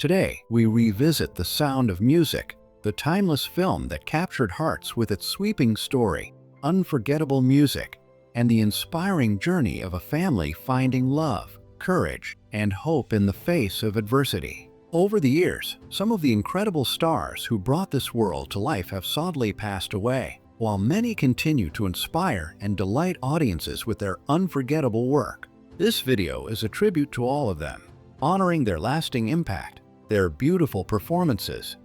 Today, we revisit The Sound of Music, the timeless film that captured hearts with its sweeping story, unforgettable music, and the inspiring journey of a family finding love, courage, and hope in the face of adversity. Over the years, some of the incredible stars who brought this world to life have sadly passed away, while many continue to inspire and delight audiences with their unforgettable work. This video is a tribute to all of them, honoring their lasting impact, their beautiful performances.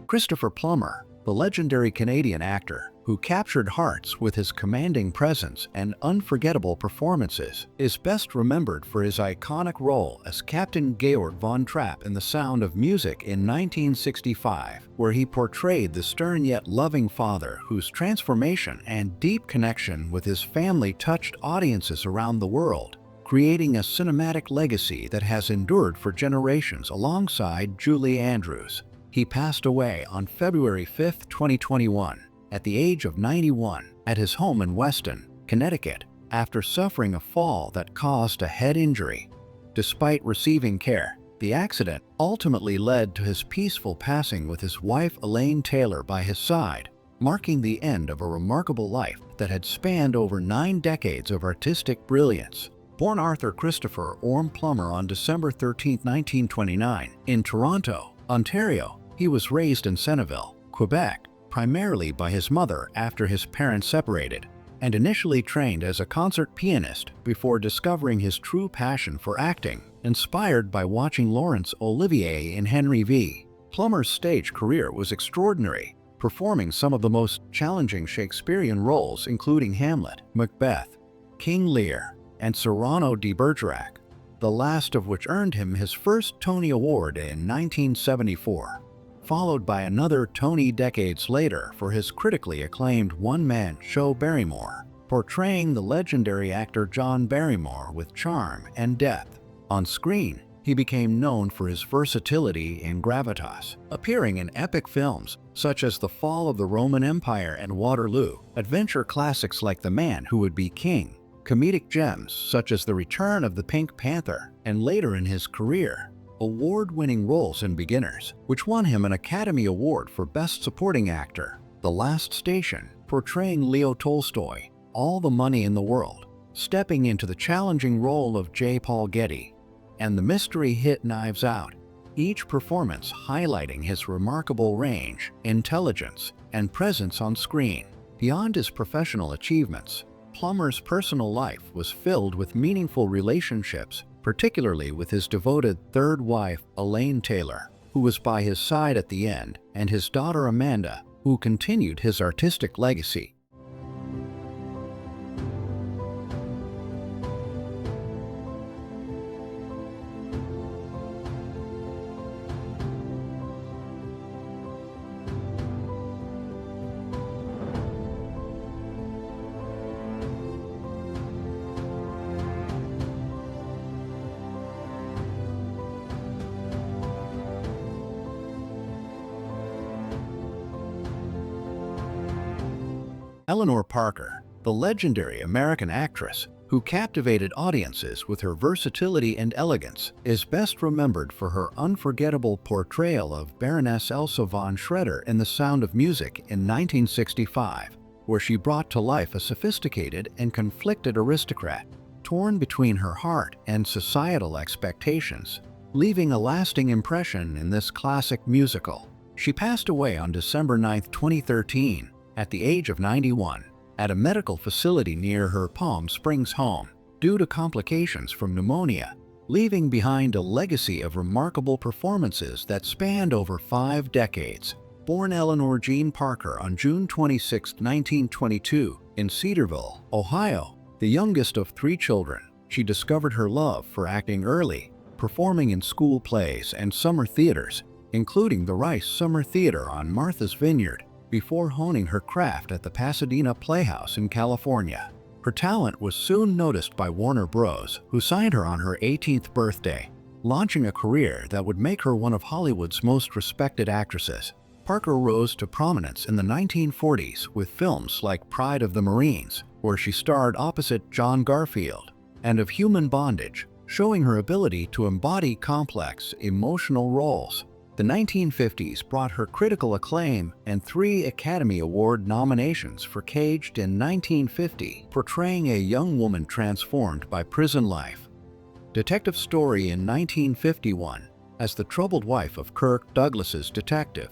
Christopher Plummer, the legendary Canadian actor who captured hearts with his commanding presence and unforgettable performances, is best remembered for his iconic role as Captain Georg von Trapp in The Sound of Music in 1965, where he portrayed the stern yet loving father whose transformation and deep connection with his family touched audiences around the world, creating a cinematic legacy that has endured for generations alongside Julie Andrews. He passed away on February 5, 2021, at the age of 91, at his home in Weston, Connecticut, after suffering a fall that caused a head injury. Despite receiving care, the accident ultimately led to his peaceful passing with his wife Elaine Taylor by his side, marking the end of a remarkable life that had spanned over 9 decades of artistic brilliance. Born Arthur Christopher Orm Plummer on December 13, 1929, in Toronto, Ontario, he was raised in Seneville, Quebec, primarily by his mother after his parents separated, and initially trained as a concert pianist before discovering his true passion for acting, inspired by watching Laurence Olivier in Henry V. Plummer's stage career was extraordinary, performing some of the most challenging Shakespearean roles including Hamlet, Macbeth, King Lear, and Cyrano de Bergerac, the last of which earned him his first Tony Award in 1974. Followed by another Tony decades later for his critically acclaimed one-man show Barrymore, portraying the legendary actor John Barrymore with charm and depth. On screen, he became known for his versatility and gravitas, appearing in epic films such as The Fall of the Roman Empire and Waterloo, adventure classics like The Man Who Would Be King, comedic gems such as The Return of the Pink Panther, and later in his career, award-winning roles in Beginners, which won him an Academy Award for Best Supporting Actor, The Last Station, portraying Leo Tolstoy, All the Money in the World, stepping into the challenging role of J. Paul Getty, and the mystery hit Knives Out, each performance highlighting his remarkable range, intelligence, and presence on screen. Beyond his professional achievements, Plummer's personal life was filled with meaningful relationships, particularly with his devoted third wife, Elaine Taylor, who was by his side at the end, and his daughter Amanda, who continued his artistic legacy. Eleanor Parker, the legendary American actress who captivated audiences with her versatility and elegance, is best remembered for her unforgettable portrayal of Baroness Elsa von Schroeder in The Sound of Music in 1965, where she brought to life a sophisticated and conflicted aristocrat, torn between her heart and societal expectations, leaving a lasting impression in this classic musical. She passed away on December 9, 2013, at the age of 91, at a medical facility near her Palm Springs home, due to complications from pneumonia, leaving behind a legacy of remarkable performances that spanned over 5 decades. Born Eleanor Jean Parker on June 26, 1922, in Cedarville, Ohio, the youngest of 3 children, she discovered her love for acting early, performing in school plays and summer theaters, including the Rice Summer Theater on Martha's Vineyard, before honing her craft at the Pasadena Playhouse in California. Her talent was soon noticed by Warner Bros., who signed her on her 18th birthday, launching a career that would make her one of Hollywood's most respected actresses. Parker rose to prominence in the 1940s with films like Pride of the Marines, where she starred opposite John Garfield, and Of Human Bondage, showing her ability to embody complex, emotional roles. The 1950s brought her critical acclaim and 3 Academy Award nominations for Caged in 1950, portraying a young woman transformed by prison life. Detective Story in 1951 as the troubled wife of Kirk Douglas's detective,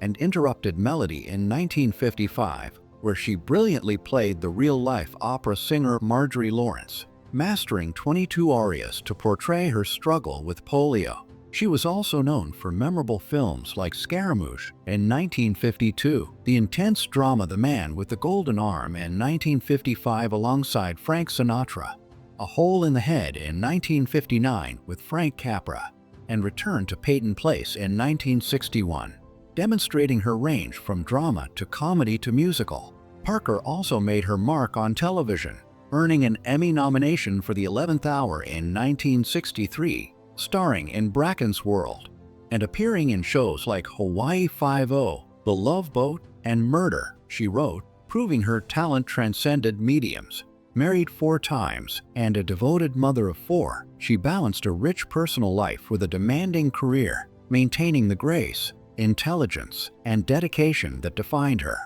and Interrupted Melody in 1955, where she brilliantly played the real-life opera singer Marjorie Lawrence, mastering 22 arias to portray her struggle with polio. She was also known for memorable films like Scaramouche in 1952, the intense drama The Man with the Golden Arm in 1955 alongside Frank Sinatra, A Hole in the Head in 1959 with Frank Capra, and Return to Peyton Place in 1961, demonstrating her range from drama to comedy to musical. Parker also made her mark on television, earning an Emmy nomination for The 11th Hour in 1963, starring in Bracken's World, and appearing in shows like Hawaii Five-0, The Love Boat, and Murder, She Wrote, proving her talent transcended mediums. Married 4 times and a devoted mother of 4, she balanced a rich personal life with a demanding career, maintaining the grace, intelligence, and dedication that defined her.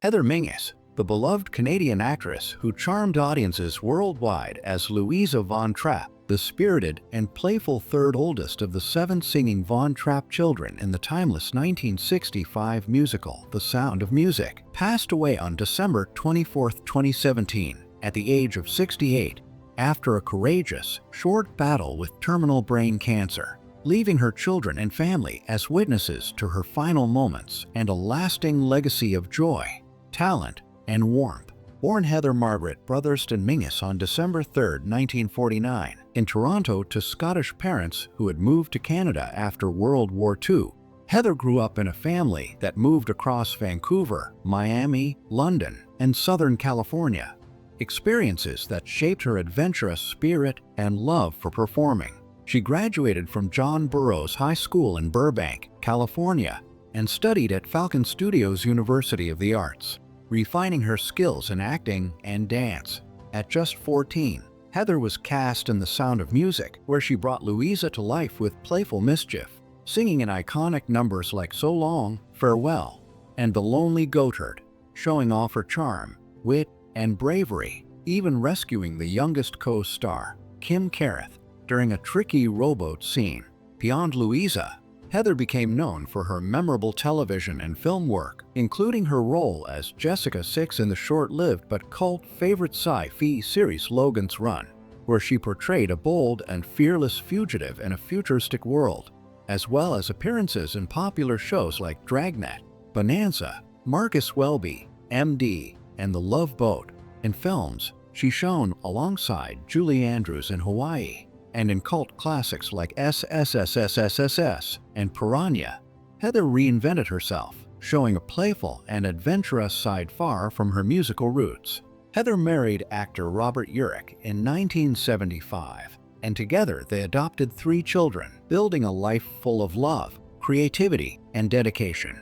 Heather Mingus, the beloved Canadian actress who charmed audiences worldwide as Louisa Von Trapp, the spirited and playful third oldest of the 7 singing Von Trapp children in the timeless 1965 musical The Sound of Music, passed away on December 24, 2017, at the age of 68, after a courageous, short battle with terminal brain cancer, leaving her children and family as witnesses to her final moments and a lasting legacy of joy, talent, and warmth. Born Heather Margaret Brotherston Mingus on December 3, 1949, in Toronto to Scottish parents who had moved to Canada after World War II, Heather grew up in a family that moved across Vancouver, Miami, London, and Southern California, experiences that shaped her adventurous spirit and love for performing. She graduated from John Burroughs High School in Burbank, California, and studied at Falcon Studios University of the Arts, refining her skills in acting and dance. At just 14, Heather was cast in The Sound of Music, where she brought Louisa to life with playful mischief, singing in iconic numbers like So Long, Farewell, and The Lonely Goatherd, showing off her charm, wit, and bravery, even rescuing the youngest co-star, Kim Carruth, during a tricky rowboat scene. Beyond Louisa, Heather became known for her memorable television and film work, including her role as Jessica Six in the short-lived but cult favorite sci-fi series Logan's Run, where she portrayed a bold and fearless fugitive in a futuristic world, as well as appearances in popular shows like Dragnet, Bonanza, Marcus Welby, MD, and The Love Boat. In films, she shone alongside Julie Andrews in Hawaii, and in cult classics like SSSSSSS and Piranha. Heather reinvented herself, showing a playful and adventurous side far from her musical roots. Heather married actor Robert Urich in 1975, and together they adopted 3 children, building a life full of love, creativity, and dedication.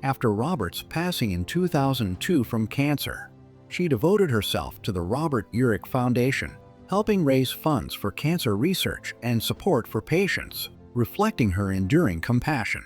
After Robert's passing in 2002 from cancer, she devoted herself to the Robert Urich Foundation, helping raise funds for cancer research and support for patients, reflecting her enduring compassion.